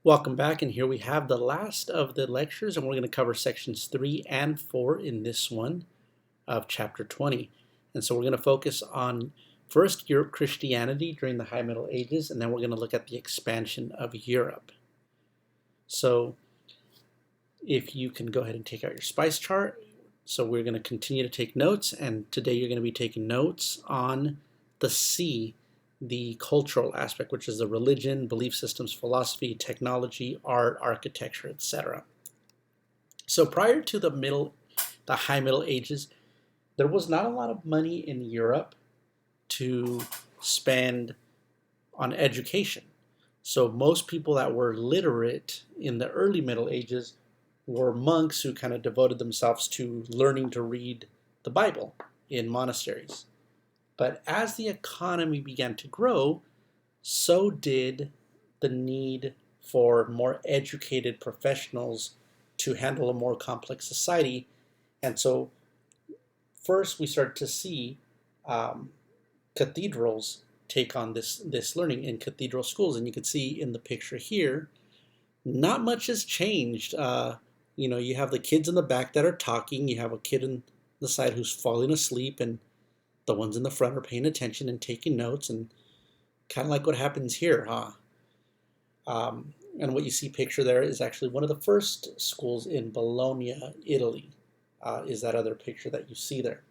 Welcome back, and here we have the last of the lectures, and we're going to cover sections 3 and 4 in this one of chapter 20. And so we're going to focus on first Europe Christianity during the High Middle Ages, and then we're going to look at the expansion of Europe. So if you can go ahead and take out your spice chart. So we're going to continue to take notes, and today you're going to be taking notes on the C, the cultural aspect, which is the religion, belief systems, philosophy, technology, art, architecture, etc. So prior to the High Middle Ages, there was not a lot of money in Europe to spend on education. So most people that were literate in the early Middle Ages were monks who kind of devoted themselves to learning to read the Bible in monasteries. But as the economy began to grow, so did the need for more educated professionals to handle a more complex society. And so first we start to see cathedrals take on this learning in cathedral schools. And you can see in the picture here, not much has changed. You have the kids in the back that are talking. You have a kid on the side who's falling asleep, and the ones in the front are paying attention and taking notes, and kind of like what happens here, huh? And what you see picture there is actually one of the first schools in Bologna, Italy, is that other picture that you see there.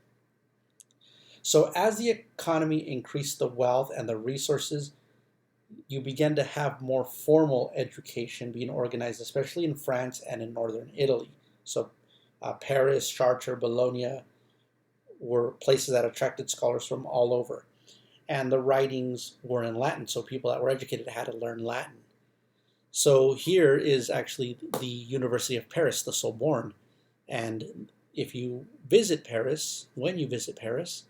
So as the economy increased the wealth and the resources, you begin to have more formal education being organized, especially in France and in northern Italy. So Paris, Chartres, Bologna were places that attracted scholars from all over. And the writings were in Latin, so people that were educated had to learn Latin. So here is actually the University of Paris, the Sorbonne. And if you visit Paris, when you visit Paris,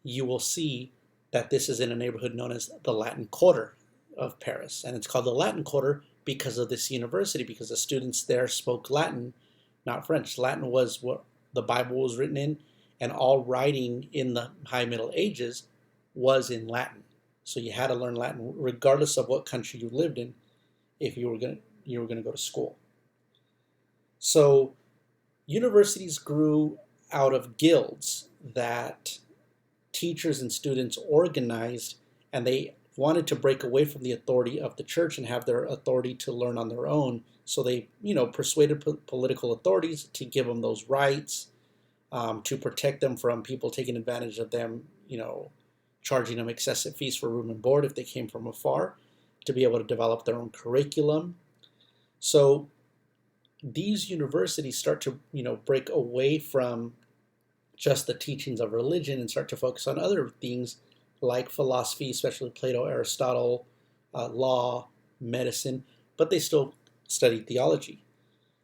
you will see that this is in a neighborhood known as the Latin Quarter of Paris. And it's called the Latin Quarter because of this university, because the students there spoke Latin, not French. Latin was what the Bible was written in, and all writing in the High Middle Ages was in Latin. So you had to learn Latin regardless of what country you lived in if you were going to go to school. So universities grew out of guilds that teachers and students organized, and they wanted to break away from the authority of the church and have their authority to learn on their own. So they, persuaded political authorities to give them those rights, to protect them from people taking advantage of them, charging them excessive fees for room and board if they came from afar, to be able to develop their own curriculum. So these universities start to, break away from just the teachings of religion and start to focus on other things like philosophy, especially Plato, Aristotle, law, medicine, but they still studied theology.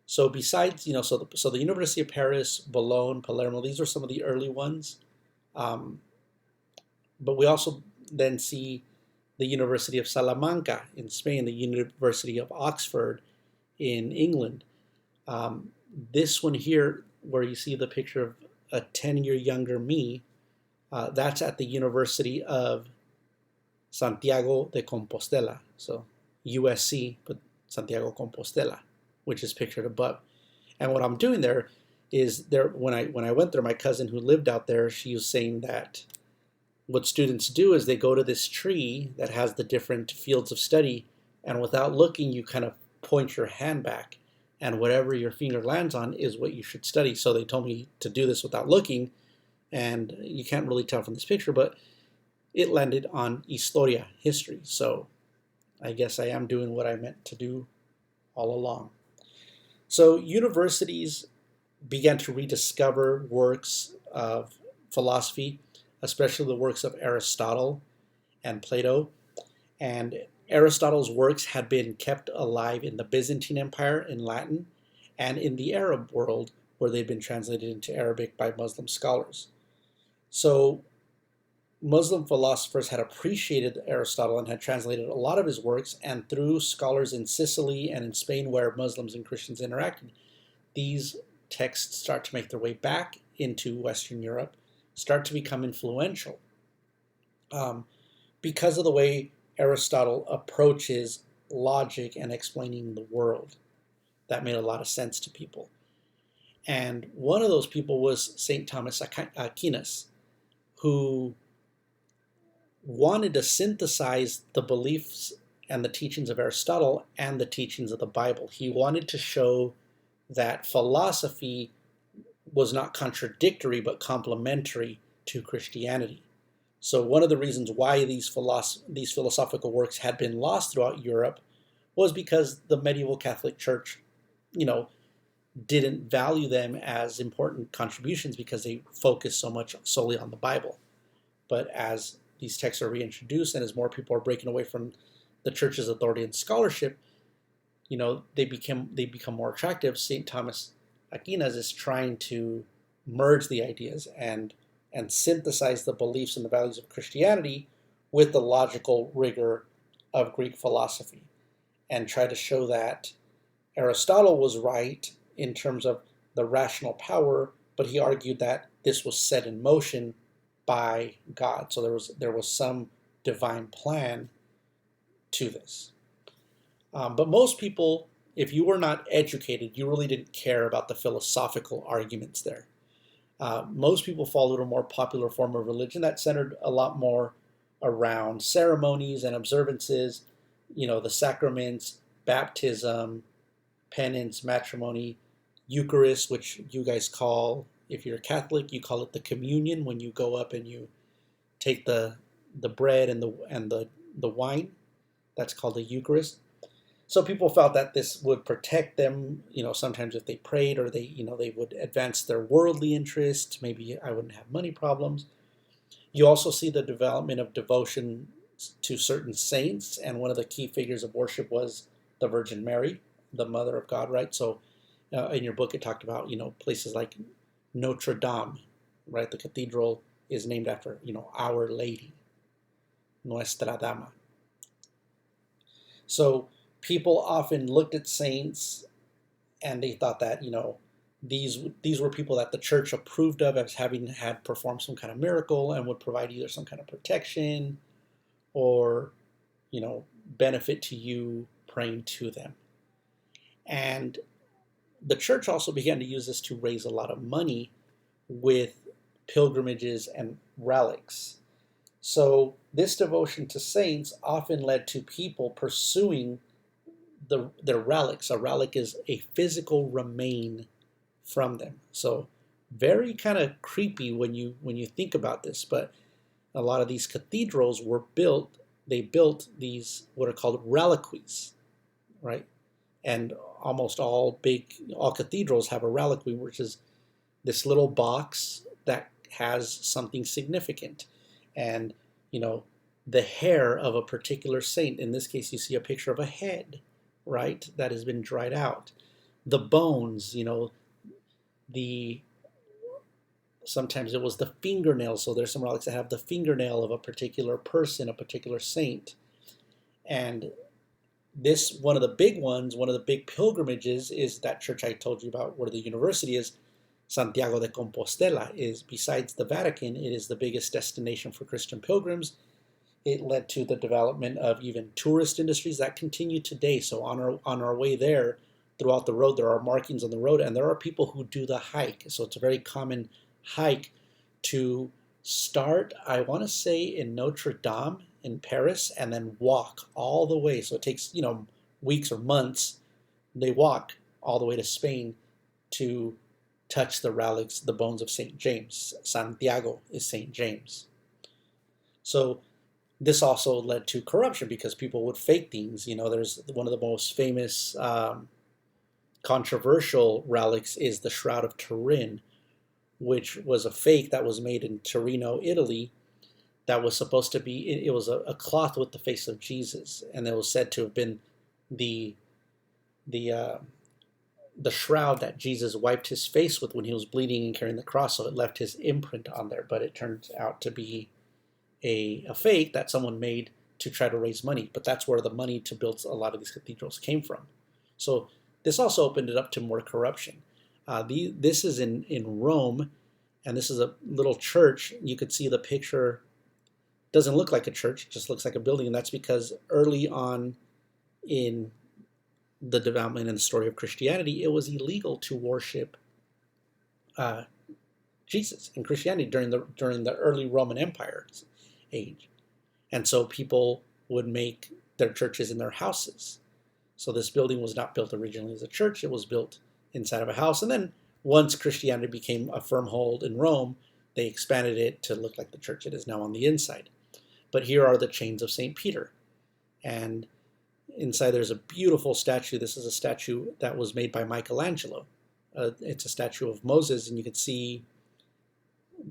So besides, so the University of Paris, Bologna, Palermo, these are some of the early ones. But we also then see the University of Salamanca in Spain, the University of Oxford in England. This one here, where you see the picture of a 10-year younger me, that's at the University of Santiago de Compostela, so USC, but Santiago Compostela, which is pictured above. And what I'm doing there is when I went there, my cousin who lived out there, she was saying that what students do is they go to this tree that has the different fields of study, and without looking, you kind of point your hand back, and whatever your finger lands on is what you should study. So they told me to do this without looking, and you can't really tell from this picture, but it landed on Historia, history. So I guess I am doing what I meant to do all along. So universities began to rediscover works of philosophy, especially the works of Aristotle and Plato. And Aristotle's works had been kept alive in the Byzantine Empire in Latin and in the Arab world, where they'd been translated into Arabic by Muslim scholars. So Muslim philosophers had appreciated Aristotle and had translated a lot of his works, and through scholars in Sicily and in Spain, where Muslims and Christians interacted, these texts start to make their way back into Western Europe, start to become influential because of the way Aristotle approaches logic and explaining the world. That made a lot of sense to people. And one of those people was St. Thomas Aquinas, who wanted to synthesize the beliefs and the teachings of Aristotle and the teachings of the Bible. He wanted to show that philosophy was not contradictory but complementary to Christianity. So one of the reasons why these philosophical works had been lost throughout Europe was because the medieval Catholic Church, you know, didn't value them as important contributions because they focused so much solely on the Bible. But as these texts are reintroduced and as more people are breaking away from the church's authority and scholarship, you know, they become more attractive. St. Thomas Aquinas is trying to merge the ideas and synthesize the beliefs and the values of Christianity with the logical rigor of Greek philosophy, and try to show that Aristotle was right in terms of the rational power, but he argued that this was set in motion by God. So there was some divine plan to this. But most people, if you were not educated, you really didn't care about the philosophical arguments there. Most people followed a more popular form of religion that centered a lot more around ceremonies and observances, you know, the sacraments, baptism, penance, matrimony, Eucharist, which you guys call, if you're Catholic, you call it the communion, when you go up and you take the bread and the wine. That's called the Eucharist. So people felt that this would protect them, you know, sometimes if they prayed or they, you know, they would advance their worldly interests. Maybe I wouldn't have money problems. You also see the development of devotion to certain saints, and one of the key figures of worship was the Virgin Mary, the Mother of God, right? So in your book, it talked about, you know, places like Notre Dame, right? The cathedral is named after, you know, Our Lady, Nuestra Dama. So people often looked at saints and they thought that, you know, these were people that the church approved of as having had performed some kind of miracle and would provide either some kind of protection or, you know, benefit to you praying to them. And the church also began to use this to raise a lot of money with pilgrimages and relics. So this devotion to saints often led to people pursuing their relics. A relic is a physical remain from them. So very kind of creepy when you think about this, but a lot of these cathedrals were built, they built these what are called reliquaries, right? And almost all cathedrals have a reliquary, which is this little box that has something significant. And, you know, the hair of a particular saint, in this case, you see a picture of a head, right, that has been dried out. The bones, you know, sometimes it was the fingernail. So there's some relics that have the fingernail of a particular person, a particular saint. And this, one of the big ones, one of the big pilgrimages is that church I told you about where the university is, Santiago de Compostela. Is, besides the Vatican, it is the biggest destination for Christian pilgrims. It led to the development of even tourist industries that continue today. So on our way there, throughout the road, there are markings on the road, and there are people who do the hike. So it's a very common hike to start, I want to say, in Notre Dame in Paris, and then walk all the way. So it takes, you know, weeks or months. They walk all the way to Spain to touch the relics, the bones of St. James. Santiago is St. James. So this also led to corruption because people would fake things. You know, there's one of the most famous controversial relics is the Shroud of Turin, which was a fake that was made in Torino, Italy, that was supposed to be, it was a cloth with the face of Jesus, and it was said to have been the shroud that Jesus wiped his face with when he was bleeding and carrying the cross, so it left his imprint on there. But it turned out to be a fake that someone made to try to raise money. But that's where the money to build a lot of these cathedrals came from. So this also opened it up to more corruption. This is in Rome, and this is a little church. You could see the picture. Doesn't look like a church, it just looks like a building, and that's because early on in the development and the story of Christianity, it was illegal to worship uh, Jesus in Christianity during the early Roman Empire's age, and so people would make their churches in their houses. So this building was not built originally as a church; it was built inside of a house, and then once Christianity became a firm hold in Rome, they expanded it to look like the church it is now on the inside. But here are the chains of St. Peter, and inside there's a beautiful statue. This is a statue that was made by Michelangelo. It's a statue of Moses, and you can see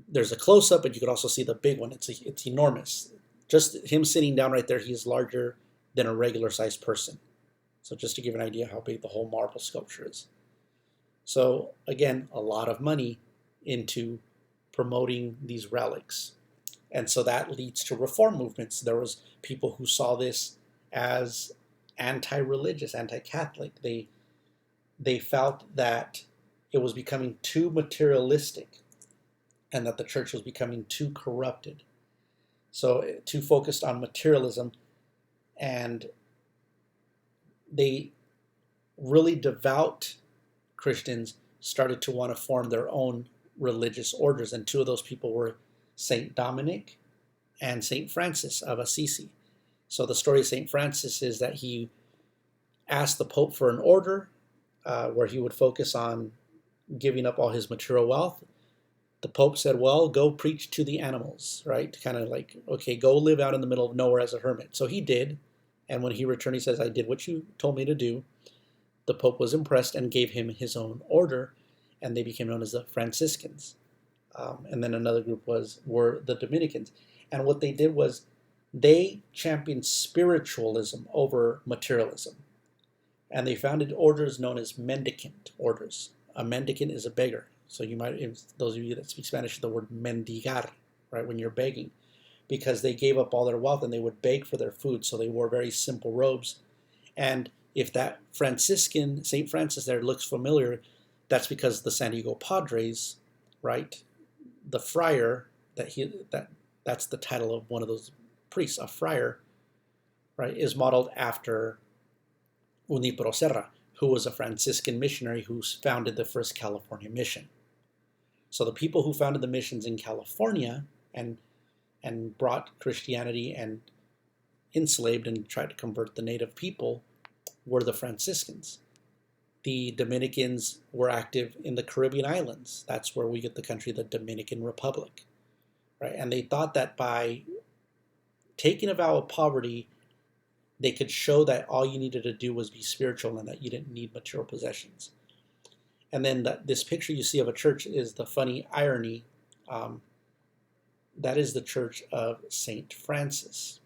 there's a close up, but you could also see the big one. It's enormous. Just him sitting down right there, he is larger than a regular sized person. So just to give an idea how big the whole marble sculpture is. So again, a lot of money into promoting these relics. And so that leads to reform movements. There was people who saw this as anti-religious, anti-Catholic. They felt that it was becoming too materialistic and that the church was becoming too corrupted. So too focused on materialism, and they really devout Christians started to want to form their own religious orders, and two of those people were Saint Dominic and Saint Francis of Assisi. So the story of Saint Francis is that he asked the Pope for an order where he would focus on giving up all his material wealth. The Pope said, well, go preach to the animals, right? Kind of like, okay, go live out in the middle of nowhere as a hermit. So he did. And when he returned, he says, I did what you told me to do. The Pope was impressed and gave him his own order, and they became known as the Franciscans. And then another group were the Dominicans. And what they did was they championed spiritualism over materialism. And they founded orders known as mendicant orders. A mendicant is a beggar. So you might, those of you that speak Spanish, the word mendigar, right, when you're begging, because they gave up all their wealth and they would beg for their food. So they wore very simple robes. And if that Franciscan, St. Francis there looks familiar, that's because the San Diego Padres, right, the friar, that's the title of one of those priests, a friar, right, is modeled after Junipero Serra, who was a Franciscan missionary who founded the first California mission. So the people who founded the missions in California and brought Christianity and enslaved and tried to convert the native people were the Franciscans. The Dominicans were active in the Caribbean islands. That's where we get the country, the Dominican Republic, right? And they thought that by taking a vow of poverty, they could show that all you needed to do was be spiritual and that you didn't need material possessions. And then this picture you see of a church is the funny irony. That is the church of St. Francis.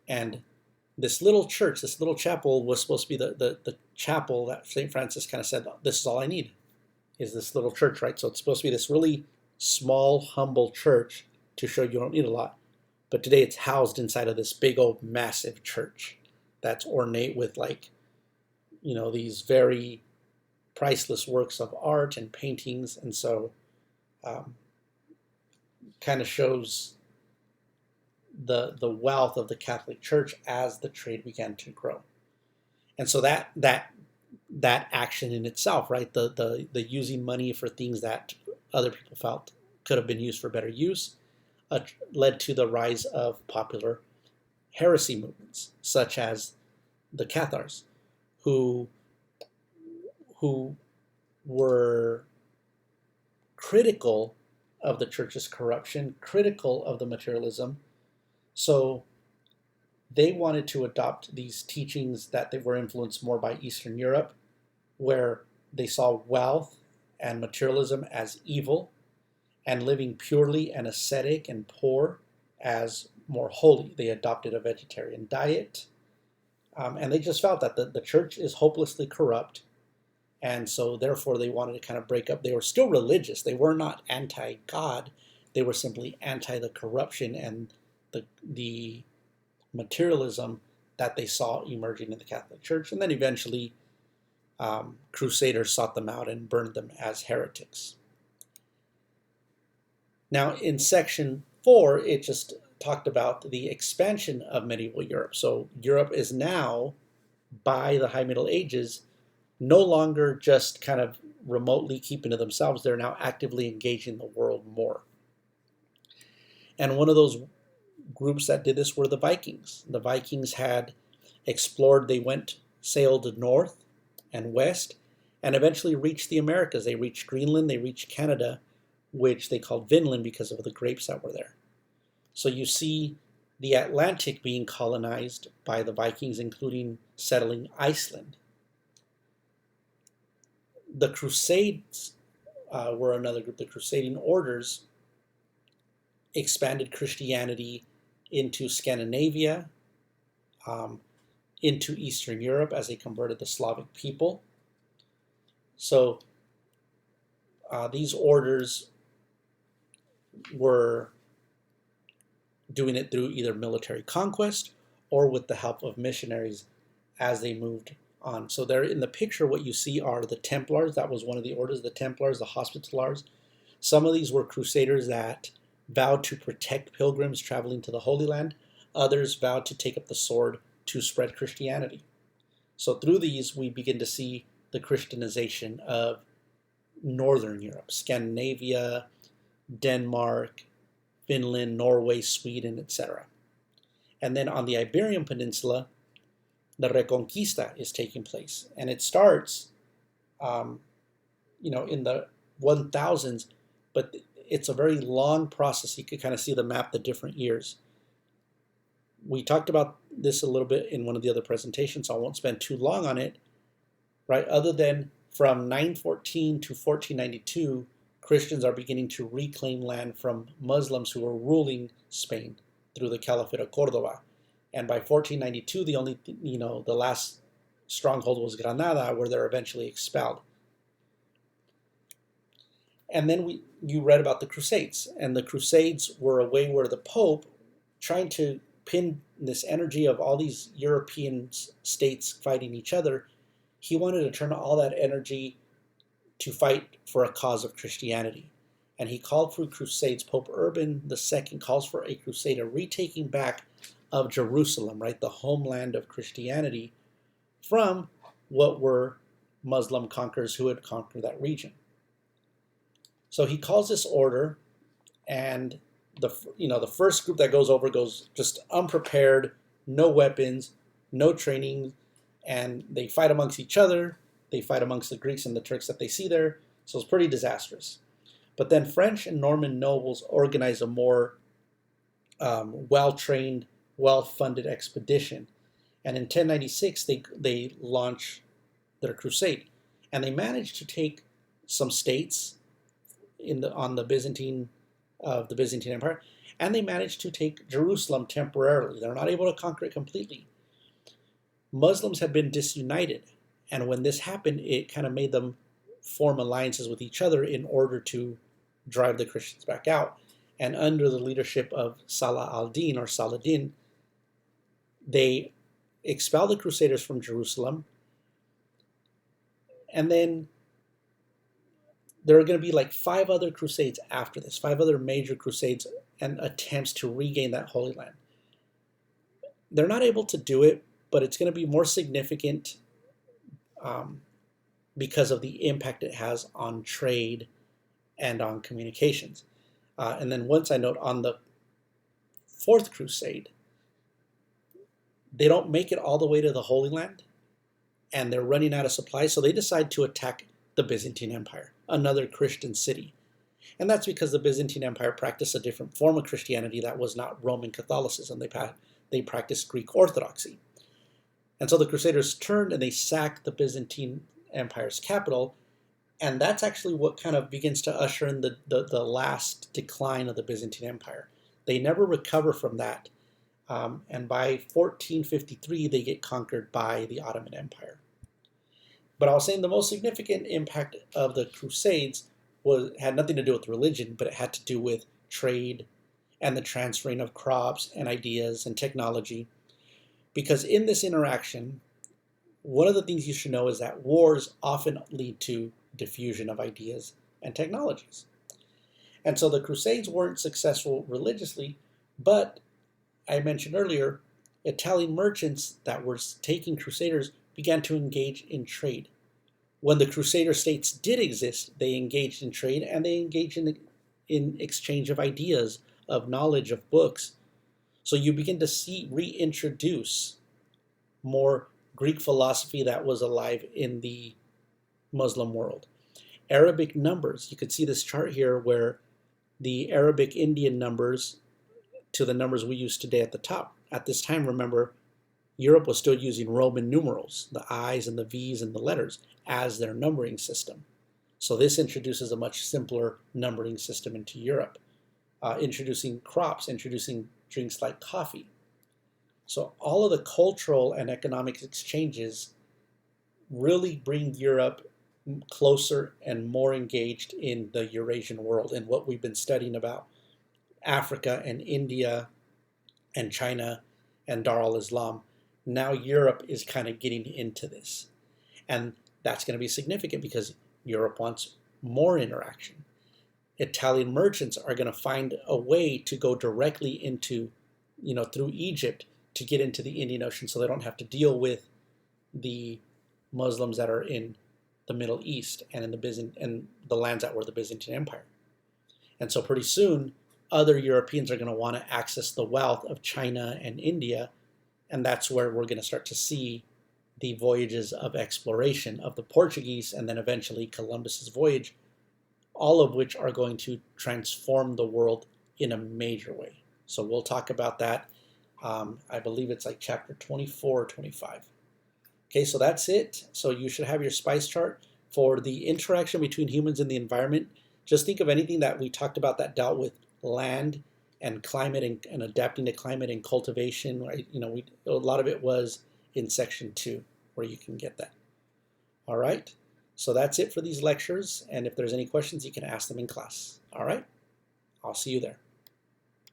And this little church, this little chapel was supposed to be the chapel that St. Francis kind of said, this is all I need, is this little church, right? So it's supposed to be this really small, humble church to show you don't need a lot. But today it's housed inside of this big old massive church that's ornate with these very priceless works of art and paintings. And so kind of shows the wealth of the Catholic Church as the trade began to grow. And so that action in itself, right, the using money for things that other people felt could have been used for better use, led to the rise of popular heresy movements, such as the Cathars, who were critical of the church's corruption, critical of the materialism. So they wanted to adopt these teachings that they were influenced more by Eastern Europe, where they saw wealth and materialism as evil, and living purely and ascetic and poor as more holy. They adopted a vegetarian diet, and they just felt that the church is hopelessly corrupt, and so therefore they wanted to kind of break up. They were still religious. They were not anti-God. They were simply anti the corruption and the materialism that they saw emerging in the Catholic Church. And then eventually crusaders sought them out and burned them as heretics. Now in section 4, it just talked about the expansion of medieval Europe. So Europe is now, by the High Middle Ages, no longer just kind of remotely keeping to themselves. They're now actively engaging the world more. And one of those groups that did this were the Vikings. The Vikings had explored, they sailed north and west, and eventually reached the Americas. They reached Greenland, they reached Canada, which they called Vinland because of the grapes that were there. So you see the Atlantic being colonized by the Vikings, including settling Iceland. The Crusades were another group. The Crusading orders expanded Christianity into Scandinavia, into Eastern Europe as they converted the Slavic people. So these orders were doing it through either military conquest or with the help of missionaries as they moved on. So there in the picture, what you see are the Templars. That was one of the orders, the Templars, the Hospitallers. Some of these were crusaders that vowed to protect pilgrims traveling to the Holy Land. Others vowed to take up the sword to spread Christianity. So through these, we begin to see the Christianization of Northern Europe, Scandinavia, Denmark, Finland, Norway, Sweden, etc. And then on the Iberian Peninsula, the Reconquista is taking place. And it starts, in the 1000s, but it's a very long process. You can kind of see the map, the different years. We talked about this a little bit in one of the other presentations, so I won't spend too long on it, right? Other than from 914 to 1492, Christians are beginning to reclaim land from Muslims who were ruling Spain through the Caliphate of Cordoba. And by 1492, the last stronghold was Granada, where they're eventually expelled. And then you read about the Crusades, and the Crusades were a way where the Pope, trying to pin this energy of all these European states fighting each other, he wanted to turn all that energy to fight for a cause of Christianity. And he called for crusades. Pope Urban II calls for a crusade, a retaking back of Jerusalem, right, the homeland of Christianity, from what were Muslim conquerors who had conquered that region. So he calls this order, and the first group that goes just unprepared, no weapons, no training, and they fight amongst each other. They fight amongst the Greeks and the Turks that they see there. So it's pretty disastrous. But then French and Norman nobles organize a more well-trained, well-funded expedition. And in 1096, they launch their crusade. And they manage to take some states on the Byzantine Empire, and they managed to take Jerusalem temporarily. They're not able to conquer it completely. Muslims had been disunited, and when this happened, it kind of made them form alliances with each other in order to drive the Christians back out. And under the leadership of Salah al-Din, or Saladin, they expelled the Crusaders from Jerusalem, and then there are going to be like 5 other crusades after this, 5 other major crusades and attempts to regain that Holy Land. They're not able to do it, but it's going to be more significant because of the impact it has on trade and on communications. And then once I note on the 4th Crusade, they don't make it all the way to the Holy Land, and they're running out of supplies, so they decide to attack the Byzantine Empire, another Christian city. And that's because the Byzantine Empire practiced a different form of Christianity that was not Roman Catholicism. They practiced Greek Orthodoxy. And so the Crusaders turned and they sacked the Byzantine Empire's capital, and that's actually what kind of begins to usher in the last decline of the Byzantine Empire. They never recover from that, and by 1453 they get conquered by the Ottoman Empire. But I was saying the most significant impact of the Crusades had nothing to do with religion, but it had to do with trade and the transferring of crops and ideas and technology. Because in this interaction, one of the things you should know is that wars often lead to diffusion of ideas and technologies. And so the Crusades weren't successful religiously, but I mentioned earlier, Italian merchants that were taking crusaders began to engage in trade. When the crusader states did exist, they engaged in trade and they engaged in exchange of ideas, of knowledge, of books. So you begin to see reintroduce more Greek philosophy that was alive in the Muslim world. Arabic numbers, you could see this chart here where the Arabic Indian numbers to the numbers we use today at the top. At this time, remember, Europe was still using Roman numerals, the I's and the V's and the letters, as their numbering system. So this introduces a much simpler numbering system into Europe, introducing crops, introducing drinks like coffee. So all of the cultural and economic exchanges really bring Europe closer and more engaged in the Eurasian world and what we've been studying about Africa and India and China and Dar al-Islam. Now Europe is kind of getting into this. And that's going to be significant because Europe wants more interaction. Italian merchants are going to find a way to go directly into, through Egypt to get into the Indian Ocean so they don't have to deal with the Muslims that are in the Middle East and in the lands that were the Byzantine Empire. And so pretty soon, other Europeans are going to want to access the wealth of China and India, and that's where we're going to start to see the voyages of exploration of the Portuguese and then eventually Columbus's voyage, all of which are going to transform the world in a major way. So we'll talk about that. I believe it's like chapter 24 or 25. Okay, so that's it. So you should have your SPICE chart for the interaction between humans and the environment. Just think of anything that we talked about that dealt with land and climate and adapting to climate and cultivation. Right? A lot of it was in section 2 where you can get that. All right, so that's it for these lectures. And if there's any questions, you can ask them in class. All right, I'll see you there.